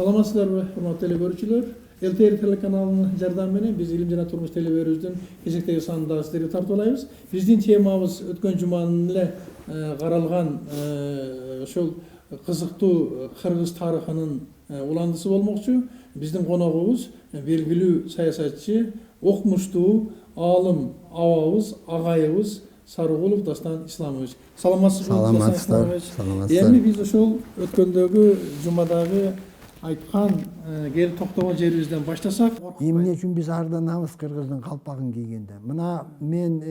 Саламатсыздарбы, урматтуу телекөрүүчүлөр? ЛТР телеканалынын жардамы менен биз Илим жана турмуш телеберүүбүздүн кезектеги санында сиздерге тартуулайбыз. Биздин темабыз өткөн жуманын эле каралган ошол кызыктуу кыргыз тарыхынын уландысы болмокчу. Биздин коногубуз белгилүү саясатчы, окумуштуу аалым абабыз, агайыбыз Сарыгулов Дастан Исламович. Саламатсызбы, Дастан Исламович? Эми биз ошол өткөндөгү жумадагы айткан кел токтогон жерибизден баштасак. Эмне үчүн биз арданабыз кыргыздын калпагын кийгенде? Мына мен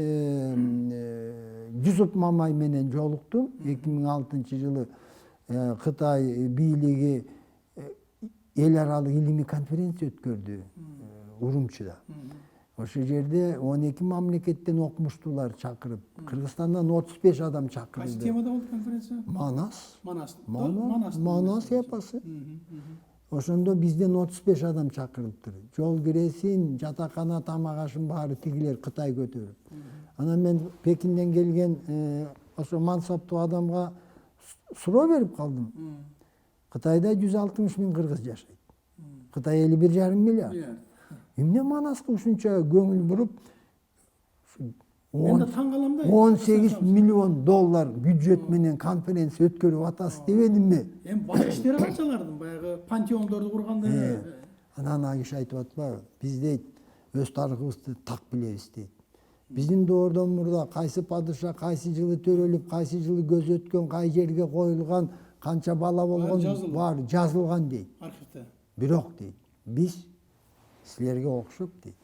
Жусуп Мамай менен жолуктум. 2006-жылы Кытай бийлиги эл аралык илимий конференция өткөрдү Урумчида. Ошол жерде 12 мамлекеттен окумуштуулар чакырып, Кыргызстандан 35 адам чакырылды. Кайсы темада болду конференция? Манас эпосы. Ошондо бизден 35 адам чакырылыптыр. Жол киресин, жатакана, тамак ашын баары тигилер Кытай көтөрүп. Анан мен Пекинден келген ошо мансаптуу адамга суроо берип калдым. Кытайда 160 миң кыргыз жашайт. Кытай эли 1,5 миллиард. Эмне Манаска ушунча көңүл буруп 18 миллион доллар бюджет менен конференция өткөрүп атасыз дебедимби? Эми башка иштери канчалардын баягы пантеондорду курганда. Анан ана киши айтып атпайбы? Биз дейт өз тарыхыбызды так билебиз дейт. Биздин доордон мурда кайсы падыша кайсы жылы төрөлүп, кайсы жылы көз өткөн, кай жерге коюлган, канча бала болгон баары жазылган дейт. Архивде. Бирок дейт, биз силерге окшоп дейт,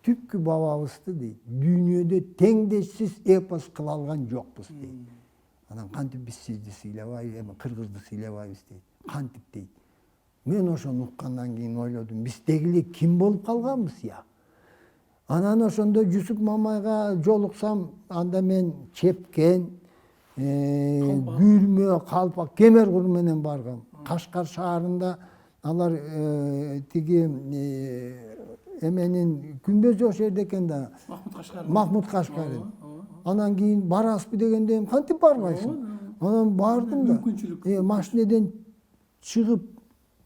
түпкү бабабызды дейт, дүйнөдө теңдешсиз эпос кыла алган жокпуз дейт. Анан кантип биз сизди сыйлабайбыз, эми кыргызды сыйлабайбыз дейт. Кантип дейт. Мен ошону уккандан кийин ойлодум, биз деги эле ким болуп калганбыз я? Анан ошондо Жусуп Мамайга жолуксам, анда мен чепкен, күрмө, калпак, кемер кур менен баргам. Кашкар шаарында алар тиги эменин күнбөз ошол жерде экен да. Махмуд Кашкарин. Анан кийин барасызбы дегенде кантип барбайсың? Анан бардым да. Машинеден чыгып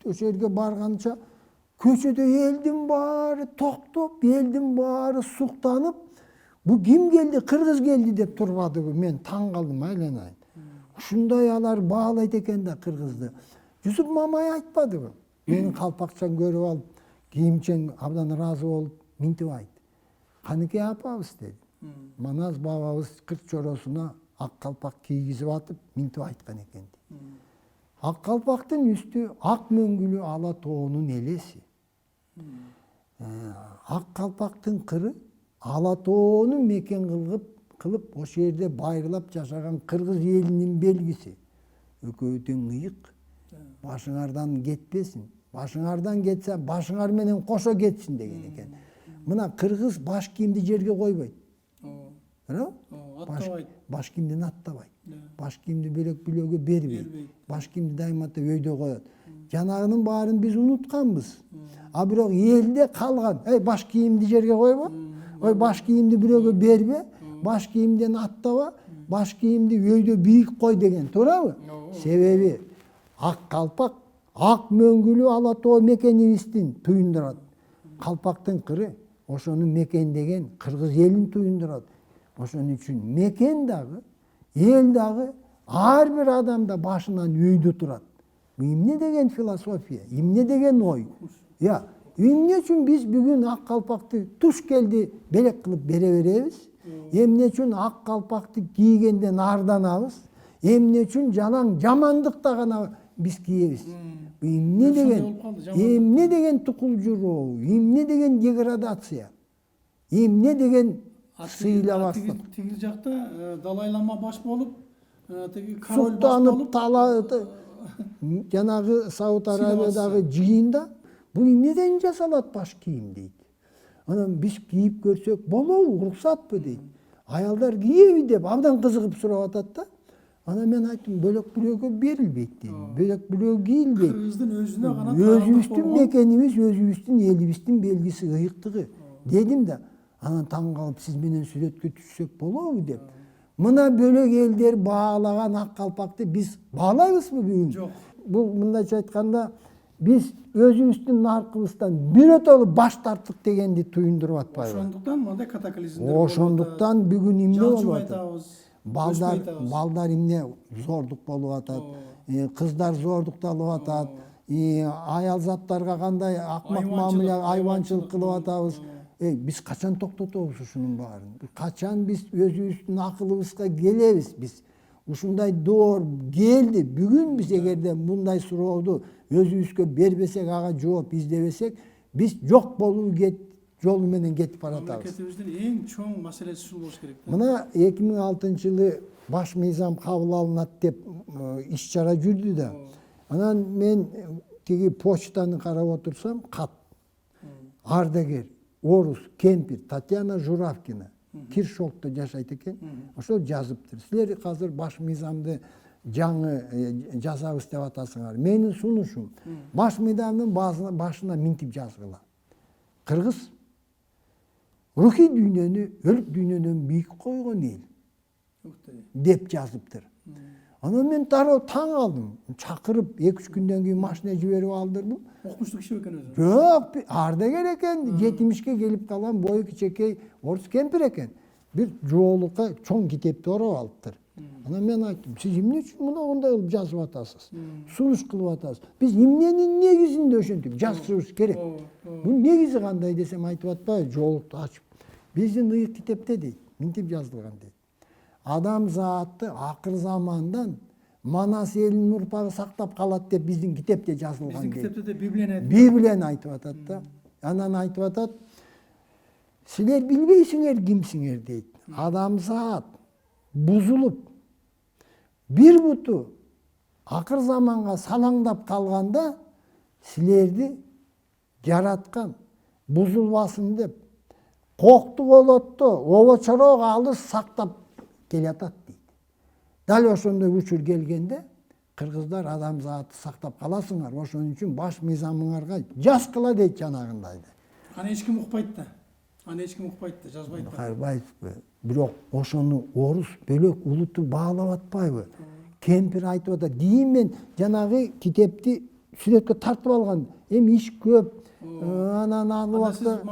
ошол жерге барганча көчөдө элдин баары токтоп, элдин баары суктанып, бу ким келди? Кыргыз келди деп турбадыбы? Мен таң калдым, айланайын. Ушундай алар баалайт экен да кыргызды. Жусуп Мамай айтпадыбы? Менин калпакчан көрүп алып, кийимчен абдан ыраазы болуп, минтип айт. Каныкей апабыз деди. Манас бабабыз 40 чоросуна ак калпак кийгизип атып, минтип айткан экен дейт. Ак калпактын үстү ак мөңгүлүү ала тоонун элеси. Ак калпактын кыры ала тоону мекен кылып, ошол жерде байырлап жашаган кыргыз элинин белгиси. Экөө тең ыйык. Башыңардан кетпесин. Башыңардан кетсе, башыңар менен кошо кетсин деген экен. Мына кыргыз баш кийимди жерге койбойт. Аттабайт. Баш кийимден аттабайт. Баш кийимди бөлөк бөлөгө бербейт. Баш кийимди дайымата өйдө коет. Жанагынын баарын биз унутканбыз. А бирок элде калган. Баш кийимди жерге койбо. Баш кийимди бирөөгө бербе. Баш кийимден аттаба. Баш кийимди өйдө бийик кой деген, туурабы? Себеби ак калпак ак мөңгүлүү ала тоо мекенибиздин туюндурат. Калпактын кыры ошону мекендеген кыргыз элин туюндурат. Ошон үчүн мекен дагы, эл дагы, ар бир адам да башынан өйдө турат. Эмне деген философия, эмне деген ой? Эмне үчүн биз бүгүн ак калпакты туш келди белек кылып бере беребиз? Эмне үчүн ак калпакты кийгенден арданабыз? Эмне үчүн жалаң жамандыкта гана биз киебиз? Эмне деген тукулжуроо, эмне деген деградация, эмне деген сыйлабастык. Тиги жакта Далай-лама баш болуп, тиги король суктанып жанагы Сауд Арабиядагы жыйында бул эмнеден жасалат баш кийим дейт. Анан биз кийип көрсөк болобу, уруксатпы дейт. Аялдар кийеби деп абдан кызыгып сурап атат да. Анан мен айттым, бөлөк бирөөгө берилбейт дедим. Бөлөк бирөө кийилбейт. Кыргыздын өзүнө гана өзүбүздүн мекенибиз, өзүбүздүн элибиздин белгиси, ыйыктыгы дедим да. Анан таң калып, сиз менен сүрөткө түшсөк болобу деп. Мына бөлөк элдер баалаган ак калпакты биз баалайбызбы бүгүн? Жок. Бул мындайча айтканда Biz özümüzdün narkыбыздан биротолу баш тарттык дегенди туюндуруп атпайбы? Ошондуктан мындай катаклизмдер Ошондуктан бүгүн эмне болуп жалчыбай атат? атабыз. Балдар эмне зордук болуп атат? Кыздар зордукталып атат. Аял заттарга кандай акмак мамиле, айванчылык кылып атабыз. Биз качан токтотобуз ушунун баарын? Качан биз өзүбүздүн акылыбызга келебиз биз? Ушундай доор келди. Бүгүн биз эгерде мындай сурооду өзүбүзгө бербесек, ага жооп издебесек, биз жок болуу жолу менен кетип баратабыз. Мамлекетибиздин эң чоң маселеси ушул болуш керек. Мына 2006-жылы баш мыйзам кабыл алынат деп иш чара жүрдү да. Анан мен тиги почтаны карап отурсам, кат. Ардагер, орус, кемпир, Татьяна Журавкина. Киршолтто жашайт экен. Ошол жазыптыр. Силер азыр баш мыйзамды жаңы жазабыз деп атасыңар. Менин сунушум баш мыйзамдын башына минтип жазгыла. Кыргыз рухий дүйнөнү өлүк дүйнөнөн бийик койгон эл деп жазыптыр. Анан мен дароо таң алдым. Чакырып 2-3 күндөн кийин машина жиберип алдырдым. Окумуштуу киши экен өзү. Жок, ардагер экен, 70ке келип калган бою кичекей орус кемпир экен. Бир жоолукка чоң китепти ороп алыптыр. Анан мен айттым, сиз эмне үчүн мындай кылып жазып атасыз? Сунуш кылып атасыз. Биз эмненин негизинде ошентип жазышыбыз керек. Бунун негизи кандай десем айтып атпайбы, жоолукту ачып. Биздин ыйык китепте дейт, минтип жазылган дейт. Адам заатты акыр замандан Манас элинин урпагы сактап калат деп биздин китепте жазылган дейт. Биздин китепте Библияны айтып. Библияны айтып атат да. Анан айтып атат, силер билбейсиңер кимсиңер дейт. Адам заат бузулуп бир буту акыр заманга салаңдап калганда силерди жараткан бузулбасын деп кокту болотто обочорок алыс сактап келатат дейт. Дал ошондой учур келгенде кыргыздар адам зааты сактап каласыңар, ошон үчүн баш мыйзамыңарга жазгыла дейт жанагындайды. Аны эч ким укпайт да. Жазбайт да. Карбаевпы. Бирок ошону орус бөлөк улуту баалап атпайбы? Кемпир айтып атат, дейм мен жанагы китепти сүрөткө тартып алган. Эми иш көп. Анан ал убакта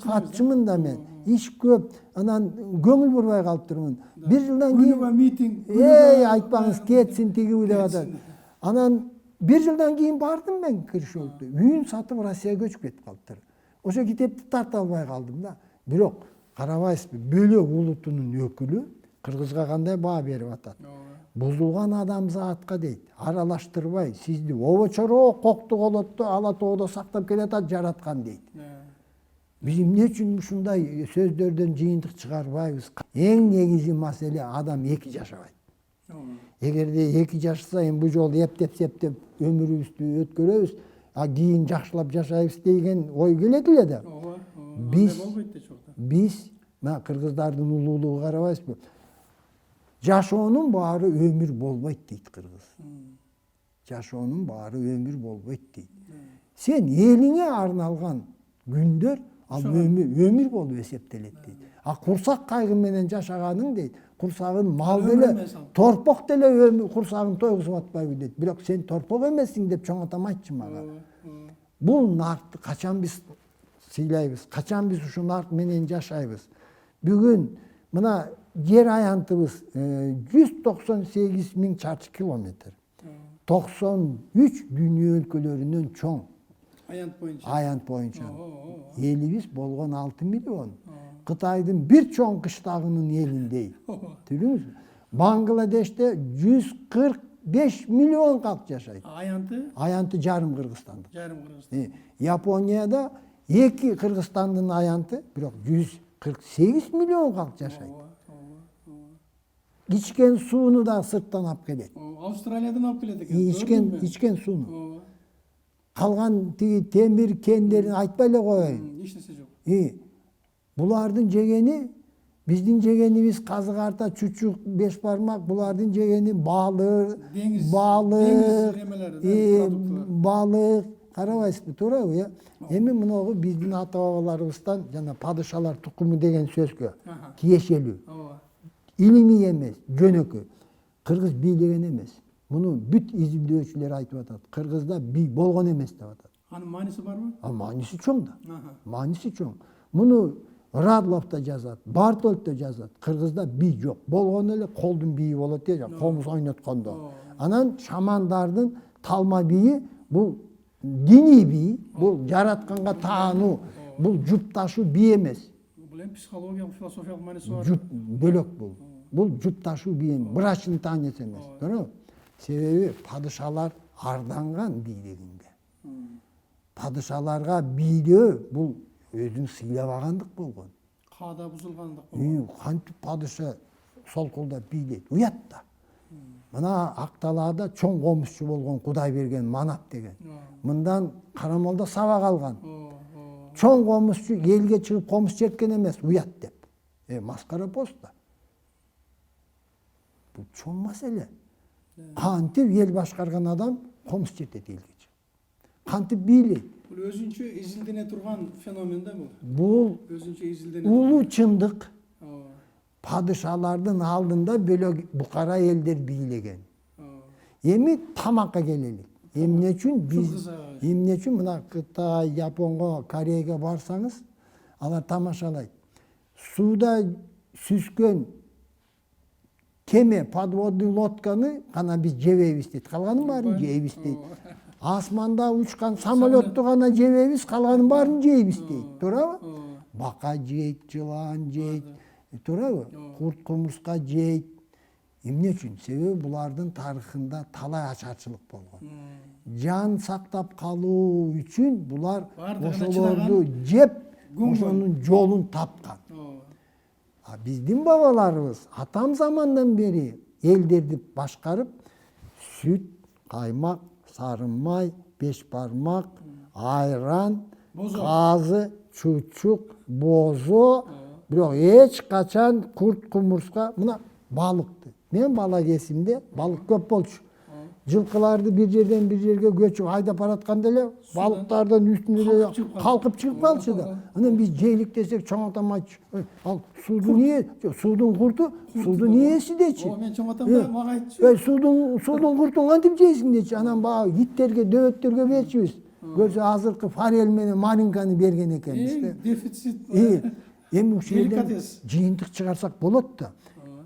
катчымын да мен. Иш көп. Анан көңүл бурбай калыптырмын. Бир жылдан кийин митинг. Айтпаңыз кетсин тиги деп атат. Анан бир жылдан кийин бардым мен Киршолтто. Үйүн сатып Россияга көчүп кетип калыптыр. Ошо китепти тарта албай калдым да. Бирок карабайсызбы, бөлөк улутунун өкүлү кыргызга кандай баа берип атат? Бузулган адам заатка дейт, аралаштырбай, сизди обочорок кокту колотто ала тоодо сактап келатат жараткан дейт. Биз эмне үчүн ушундай сөздөрдөн жыйынтык чыгарбайбыз? Эң негизи маселе адам эки жашабайт. Эгерде эки жашаса, эми бул жолу эптеп-септеп өмүрүбүздү өткөрөбүз, а кийин жакшылап жашайбыз деген ой келет эле да. Биз мына кыргыздардын улуулугу карабайсызбы? Жашоонун баары өмүр болбойт дейт кыргыз. Жашоонун баары өмүр болбойт дейт. Сен элиңе арналган күндөр ал өмүр болуп эсептелет дейт. А курсак кайгы менен жашаганың дейт, курсагын мал деле, торпок деле курсагын тойгузуп атпайбы дейт. Бирок сен торпок эмессиң деп чоң атам айтчы мага. Бул нартты качан биз сыйлайбыз, качан биз ушул нарт менен жашайбыз? Бүгүн мына жер аянтыбыз 198 000 чарчы километр. 93 дүйнө өлкөлөрүнөн чоң. Аянт боюнча. Элибиз болгон 6 миллион. Кытайдын бир чоң кыштагынын элиндей. Түшүндүңүзбү? Бангладеште 145 миллион калк жашайт. Аянты жарым Кыргызстандык. Японияда 2 Кыргызстандын аянты, бирок 148 миллион калк жашайт. Ичкен сууну да сырттан алып келет. Австралиядан алып келет экен. Ичкен сууну. Калган тиги темир кендерин айтпай эле коеюн. Эч нерсе жок. Булардын жегени, биздин жегенибиз казык арта, чучук, беш бармак, булардын жегени балык, балык, карабайсызбы, туурабы? Эми мынагы биздин ата бабаларыбыздан жана падышалар тукуму деген сөзгө тиешелүү. Илимий эмес, жөнөкөй. Кыргыз бийлеген эмес. Муну бүт изилдөөчүлөр айтып атат. Кыргызда бий болгон эмес деп атат. Анын мааниси барбы? Мааниси чоң да. Аха. Мааниси чоң. Муну Радлов да жазат, Бартольд да жазат. Кыргызда бий жок. Болгону эле колдун бийи болот де, комуз ойноткондо. Анан шамандардын талма бийи бул диний бий, бул жаратканга таануу, бул жупташуу бий эмес. Бул эми психологиялык, философиялык мааниси бар. Жуп бөлөк бул. Бул жупташуу бий эмес, брачный танец эмес. Туурабы? Себеби падышалар арданган бийлигинде. Падышаларга бийлөө бул өзүн сыйлабагандык болгон. Каада бузулгандык болгон. Кантип падыша солкулдап бийлейт, уят да. Мына Акталаада чоң комузчу болгон Кудайберген Манап деген. Мындан Карамолдо сабак алган. Чоң комузчу элге чыгып комуз черткен эмес, уят деп. Маскара поста. Бул чоң маселе. Кантип эл башкарган адам комуз чертет элге чыгып. Кантип бийлейт. Бул өзүнчө изилдене турган феномен да бул. Бул Өзүнчө изилдене. улуу чындык. Падышалардын алдында бөлөк букара элдер бийлеген. Эми тамакка келелик. Эмне үчүн биз эмне үчүн мына Кытай, Японго, Кореяга барсаңыз, алар тамашалайт. Сууда сүзгөн кеме, подводный лодканы гана биз жебейбиз дейт. Калганын баарын жейбиз дейт. Асманда учкан самолетту гана жебейбиз, калганын баарын жейбиз дейт. Туурабы? Бака жейт, жылан жейт. Туурабы? Курт кумурска жейт. Эмне үчүн? Себеби булардын тарыхында талай ачарчылык болгон. Жан сактап калуу үчүн булар ошолорду жеп, ошонун жолун тапкан. Биздин бабаларыбыз атам замандан бери элдерди башкарып, сүт, каймак, сары май, беш бармак, айран, казы, чучук, бозо, бирок эч качан курт кумурска, мына балыкты. Мен бала кезимде балык көп болчу. Жылкыларды бир жерден бир жерге көчүп айдап баратканда эле балыктардын үстүнө эле калкып чыгып калчу да. Анан биз жейлик десек чоң атам айтчу. Ал суудун ээ, суудун курту, суудун ээси дечи. Мен чоң атам мага айтчу. Суудун куртун кантип жейсиң дечи. Анан баягы иттерге, дөбөттөргө берчүбүз. Көрсө азыркы форель менен маринканы берген экенбиз. Дефицит. Эми ушул жерден жыйынтык чыгарсак болот да.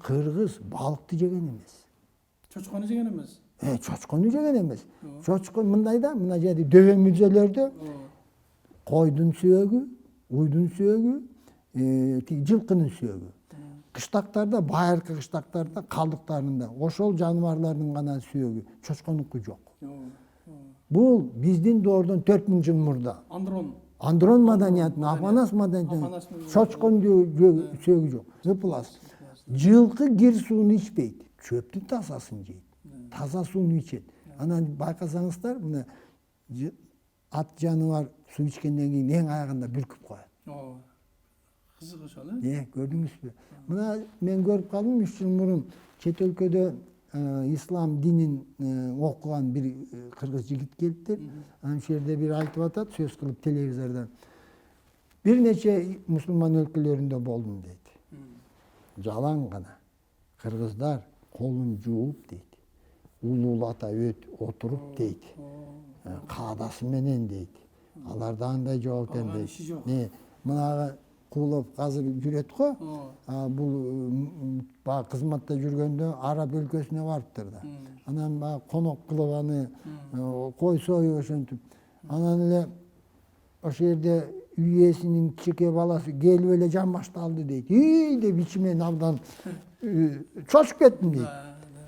Кыргыз балыкты жеген эмес. Чочкону жеген эмес. Чочкону жеген эмес. Чочкон мындай да, мына жерде дөбө мүзөлөрдө койдун сөөгү, уйдун сөөгү, жылкынын сөөгү. Кыштактарда, байыркы кыштактарда калдыктарында ошол жаныбарлардын гана сөөгү, чочконуку жок. Бул биздин доордон 4000 жыл мурда. Андрон маданиятынын, Афанас маданиятынын чочкон сөөгү жок. Выплас. Жылкы кир сууну ичпейт, чөптүн тазасын жейт. Таза сууну ичет. Анан байкасаңыздар, мына ат жаныбар суу ичкенден кийин эң аягында бүркүп коет. Кызык ошол э? Көрдүңүзбү? Мына мен көрүп калдым 3 жыл мурун чет өлкөдө ислам динин окуган бир кыргыз жигит келиптир. Анан ушул жерде бир айтып атат, сөз кылып телевизордон. Бир нече мусулман өлкөлөрүндө болдум дейт. Жалаң гана. Кыргыздар колун жууп дейт. Улуулата отуруп дейт. Каадасы менен дейт. Аларда андай жооп дейт. Мына Кулов азыр жүрөт го. Бул баягы кызматта жүргөндө Араб өлкөсүнө барыптыр да. Анан баягы конок кылып аны кой союп ошентип. Анан эле ошол жерде үй ээсинин кичике баласы келип эле жан башталды дейт. Деп ичимен абдан чочуп кеттим дейт.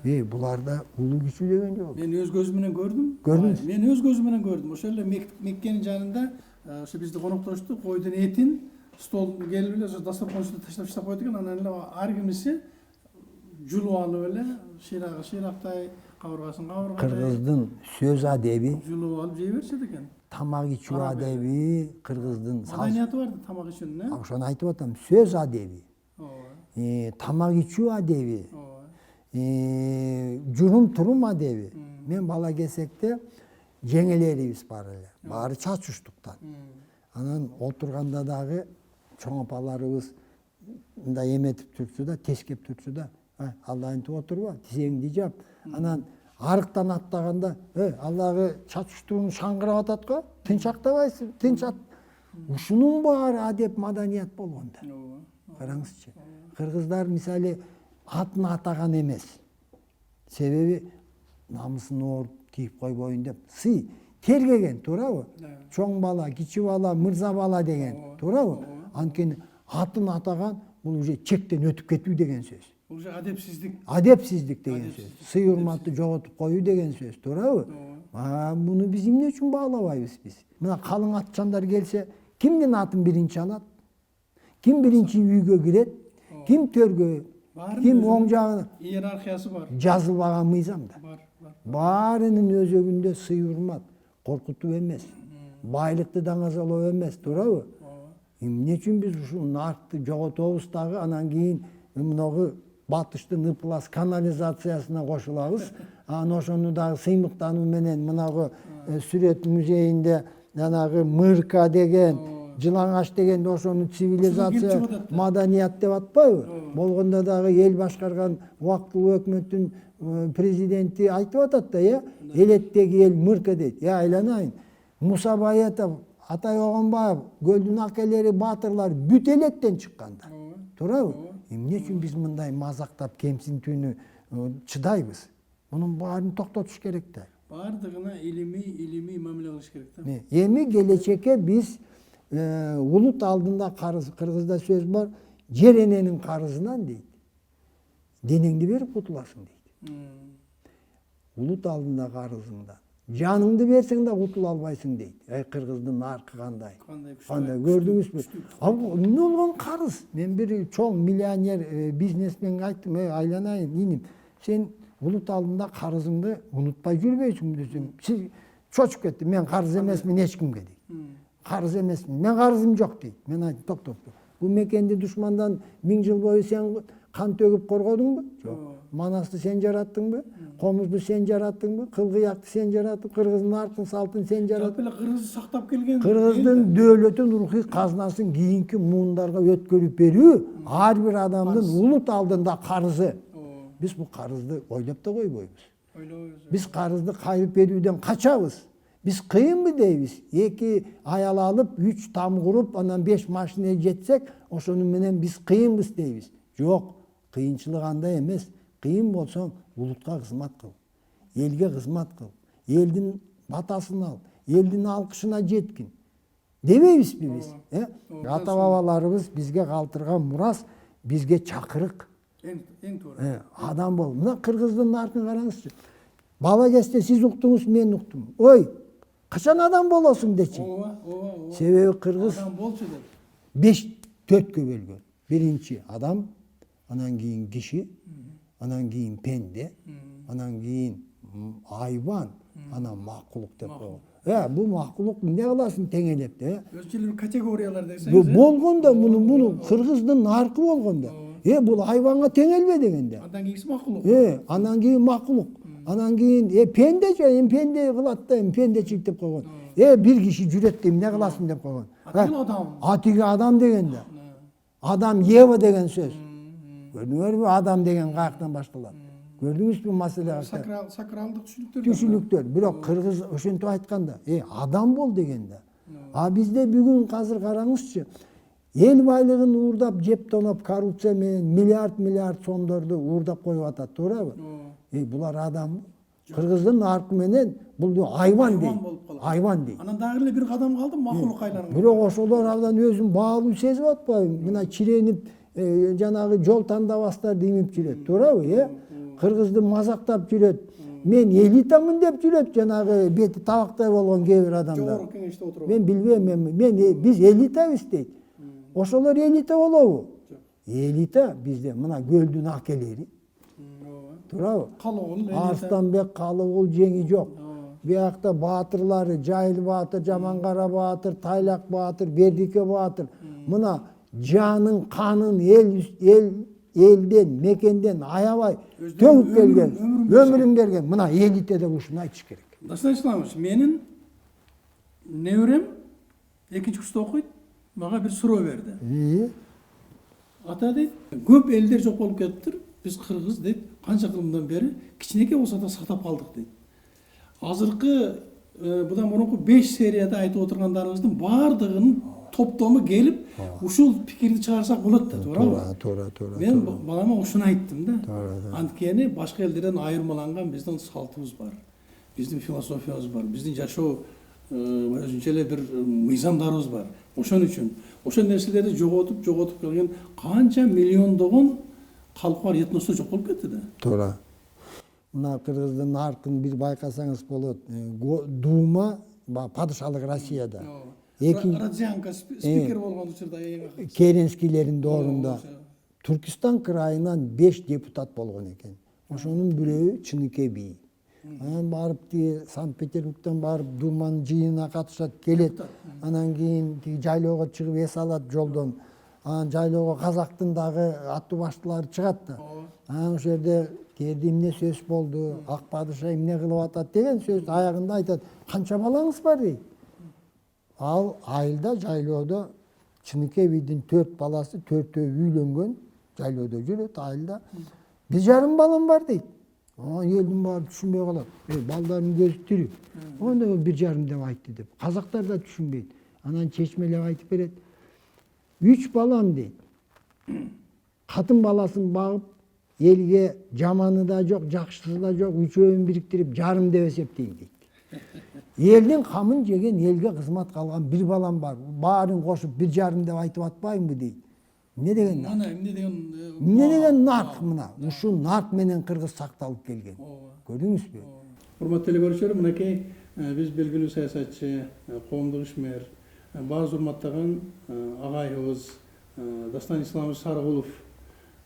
Буларда улуу күчү деген жок. Мен өз көзүм менен көрдүм. Көрдүңүз? Мен өз көзүм менен көрдүм. Ошол эле Меккенин жанында ошо бизди коноктошту, койдун этин стол келип эле дастаркан үстүнө таштап койду экен. Анан эле ар кимиси жулуп алып эле шыйрактай, кабыргасын кабыргатай. Кыргыздын сөз адеби Жулуп алып жей беришет экен. Тамак ичүү адеби кыргыздын маданияты бар да тамак ичүүнүн, э? Ошону айтып атам, сөз адеби. Тамак ичүү адеби. Журум турум адеби. Мен бала кезекте жеңелерибиз бар эле. Баары чачуштуктан. Анан отурганда дагы чоң апаларыбыз мындай эметип турчу да, тескеп турчу да. Алла антип отурба, тизеңди жап. Анан арыктан аттаганда аллагы чачыштууну шаңгырап атат го, тынчактабайсың, тынчат. Ушунун баары адеп маданият болгонда. Караңызчы. Кыргыздар мисалы атын атаган эмес. Себеби намысын ооруп тийип койбойун деп сый тергеген, туурабы? Чоң бала, кичи бала, мырза бала деген, туурабы? Анткени атын атаган бул уже чектен өтүп кетүү деген сөз. Уже адепсиздик. Адепсиздик деген сөз. Сый урматты жоготуп коюу деген сөз, туурабы? Муну биз эмне үчүн баалабайбыз биз? Мына калың атчандар келсе, кимдин атын биринчи алат? Ким биринчи үйгө кирет? Ким төргө? Ким оң жагына? Иерархиясы бар. Жазылбаган мыйзамда. Баарынын өзөгүндө сый урмат, коркутуу эмес, байлыкты даңазалоо эмес, туурабы? Эмне үчүн биз ушул наркты жоготобуз дагы, анан кийин мынагы батыштын ыплас канализациясына кошулабыз. Ошону дагы сыймыктануу менен мынагы сүрөт музейинде жанагы мырка деген, жылаңач дегенде ошону цивилизация, маданият деп атпайбы? Болгондо дагы эл башкарган убактылуу өкмөттүн президенти айтып атат да, элеттеги эл мырка дейт. Айланайын. Муса Баятов, Атай Огонбаев, Көлдүн акелери, баатырлар бүт элеттен чыккандар. Туурабы? Эмне үчүн биз мындай мазактап кемсинтүүнү чыдайбыз? Мунун баарын токтотуш керек да. Бардыгына илимий мамиле кылыш керек да. Эми келечекке биз улут алдында карыз, кыргызда сөз бар, жер эненин карызынан дейт. Денеңди берип кутуласың дейт. Улут алдында карызыңдан. Жаныңды берсең да кутула албайсың дейт. Кыргыздын наркы кандай? Кандай көрдүңүзбү? Эмне болгон карыз? Мен бир чоң миллионер бизнесменге айттым, айланайын, иним, сен улут алдында карызыңды унутпай жүрбөйсүң десем, сиз чочуп кетти. Мен карыз эмесмин эч кимге дейт. Карыз эмесмин. Мен карызым жок дейт. Мен айттым, токтоп. Бул мекенди душмандан 1000 жыл бою сен кан төгүп коргодуңбу? Жок. Манасты сен жараттыңбы? Комузду сен жараттыңбы? Кылгыякты сен жараттың, кыргыздын наркын салтын сен жараттың. Кыргызды сактап келген. Кыргыздын дөөлөтүн, рухий казынасын кийинки муундарга өткөрүп берүү ар бир адамдын улут алдында карызы. Биз бул карызды ойлоп да койбойбуз. Биз карызды кайрып берүүдөн качабыз. Биз кыйынбы дейбиз. 2 аял алып, 3 там куруп, анан 5 машина жетсек, ошону менен биз кыйынбыз дейбиз. Жок, кыйынчылык андай эмес. Кыйын болсоң, улутка кызмат кыл. Элге кызмат кыл. Элдин батасын ал. Элдин алкышына жеткин. Дебейбизби биз? Ата бабаларыбыз бизге калтырган мурас, бизге чакырык. Эң туура. Адам бол. Мына кыргыздын наркын караңызчы. Бала кезде сиз уктуңуз, мен уктум. Ой, качан адам болосуң дечи. Себеби кыргыз адам болчу деп. 5-4кө бөлгөн. Биринчи адам, анан кийин киши, анан кийин пенде, анан кийин айбан, анан макулук деп койгон. Бул макулук эмне кыласың теңелеп де? Өзчүлөр категориялар десеңиз. Болгондо муну кыргыздын наркы болгондо. Бул айбанга теңелбе дегенде. Андан кийин макулук. Анан кийин макулук. Анан кийин пенде же, пенде кылат да, пендечилик деп койгон. Бир киши жүрөт деп эмне кыласың деп койгон. Атиги адам дегенде. Адам Ева деген сөз. Көрдүңөрбү, адам деген каяктан башталат? Көрдүңүзбү маселе? Сакралдык түшүнүктөр. Бирок кыргыз ошентип айтканда, адам бол дегенде. Бизде бүгүн азыр караңызчы, эл байлыгын уурдап, жеп тоноп, коррупция менен миллиард сомдорду уурдап коюп атат, туурабы? Булар адам. Кыргыздын наркы менен бул айбан дейт. Айбан дейт. Анан дагы эле бир кадам калды, макулук айланган. Бирок ошолор абдан өзүн баалуу сезип атпайбы? Мына чиренип, жанагы жол тандабастар демип жүрөт, туурабы? Кыргызды мазактап жүрөт. Мен элитамын деп жүрөт, жанагы бети табактай болгон кээ бир адамдар. Жогорку кеңеште отуруп. Мен билбейм, биз элитабыз дейт. Ошолор элита болобу? Элита бизде мына Көлдүн акелери. Туурабы? Арстанбек Калыгул жеңи жок. Биякта баатырлары, Жайыл баатыр, Жамангара баатыр, Тайлак баатыр, Бердике баатыр. Мына жанын, канын элден, мекенден аябай төгүп келген, өмүрүн берген. Мына элите деп ушуну айтыш керек. Даштан Исламович, менин неберем 2-нчи курста окуйт, мага бир суроо берди. Ата дейт, көп элдер жок болуп кетиптир. Biz Kırgız deyip kança kılımdan beri kiçineke olsa da sақтап қалдық deyip. Азыркы бұдан мурунку 5 серияда айтып отыргандарыбыздын баардыгынын топтому келип ушул пикирди чыгарсак болот да, туурабы? Туура. Мен балама ушуну айттым да. Анткени башка элдерден айырмаланган биздин салтыбыз бар. Биздин философиябыз бар. Биздин жашоо өзүнчө эле бир мыйзамдарыбыз бар. Ошон үчүн ошол нерселерди жоготуп келген канча миллиондогон калк бар, этностор жок болуп кетти да. Туура. Мына кыргыздын наркын бир байкасаңыз болот. Дума падышалык Россияда. Радзянка спикер болгон учурда Керенскийлердин доорунда Түркистан крайынан 5 депутат болгон экен. Ошонун бирөө Чыныкей би. Анан барып Санкт-Петербургтан барып Думанын жыйынына катышат, келет. Анан кийин жайлоого чыгып эс алат жолдон. Анан жайлоого казактын дагы аттуу баштылары чыгат да. Анан ошол жерде кээде эмне сөз болду, ак падыша эмне кылып атат деген сөз аягында айтат. Канча балаңыз бар дейт. Ал айылда жайлоодо Чыныкей бидин 4 баласы, 4өө үйлөнгөн, жайлоодо жүрөт айылда. 1,5 балам бар дейт. Элдин баары түшүнбөй калат. Балдардын көзү тирүү. Онда 1,5 деп айтты деп. Казактар да түшүнбөйт. Анан чечмелеп айтып берет. 3 балам дейт. Катын баласын багып, элге жаманы да жок, жакшысы да жок, үчөөнү бириктирип жарым деп эсептейм дейт. Элдин камын жеген, элге кызмат калган 1 балам бар. Баарын кошуп 1,5 деп айтып атпаймынбы дейт. Эмне деген нарк? Эмне деген нарк мына? Ушул нарк менен кыргыз сакталып келген. Көрдүңүзбү? Урматтуу телекөрүүчүлөр, мынакей биз белгилүү саясатчы, коомдук ишмер, бааз урматтаган агайыбыз Дастан Исламович Сарыгулов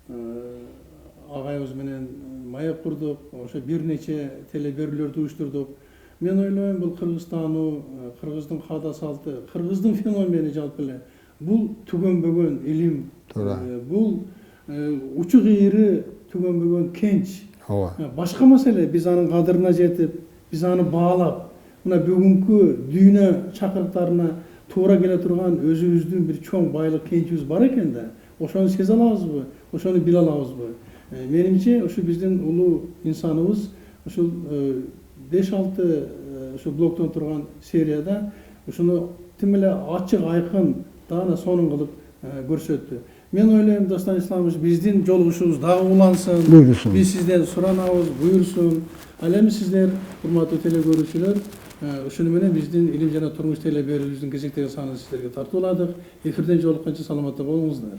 агайыбыз менен маек курдук, ошо бир нече телеберүүлөрдү уюштурдук. Мен ойлойм, бул Кыргызстануу, кыргыздын каада салты, кыргыздын феномени жалпы эле бул түгөнбөгөн илим, бул учу кыйыры түгөнбөгөн кенч. Башка маселе биз анын кадырына жетип, биз аны баалап, мына бүгүнкү дүйнө чакырыктарына туура келе турган өзүбүздүн бир чоң байлык кенчибиз бар экен да. Ошону сезе алабызбы? Ошону биле алабызбы? Менимче ушу биздин улуу инсаныбыз ушул 5-6 ушу блоктон турган серияда ушуну тим эле ачык айкын даана сонун кылып көрсөттү. Мен ойлойм, Дастан Исламович, биздин жолугушубуз дагы улансын. Биз сизден суранабыз, буйрсун. Ал эми сиздер, урматтуу телекөрүүчүлөр, ушуну менен биздин илим жана турмуш телеберүүбүздүн кезектеги санын сиздерге тартууладык. Эфирден жолукканча саламатта болуңуздар.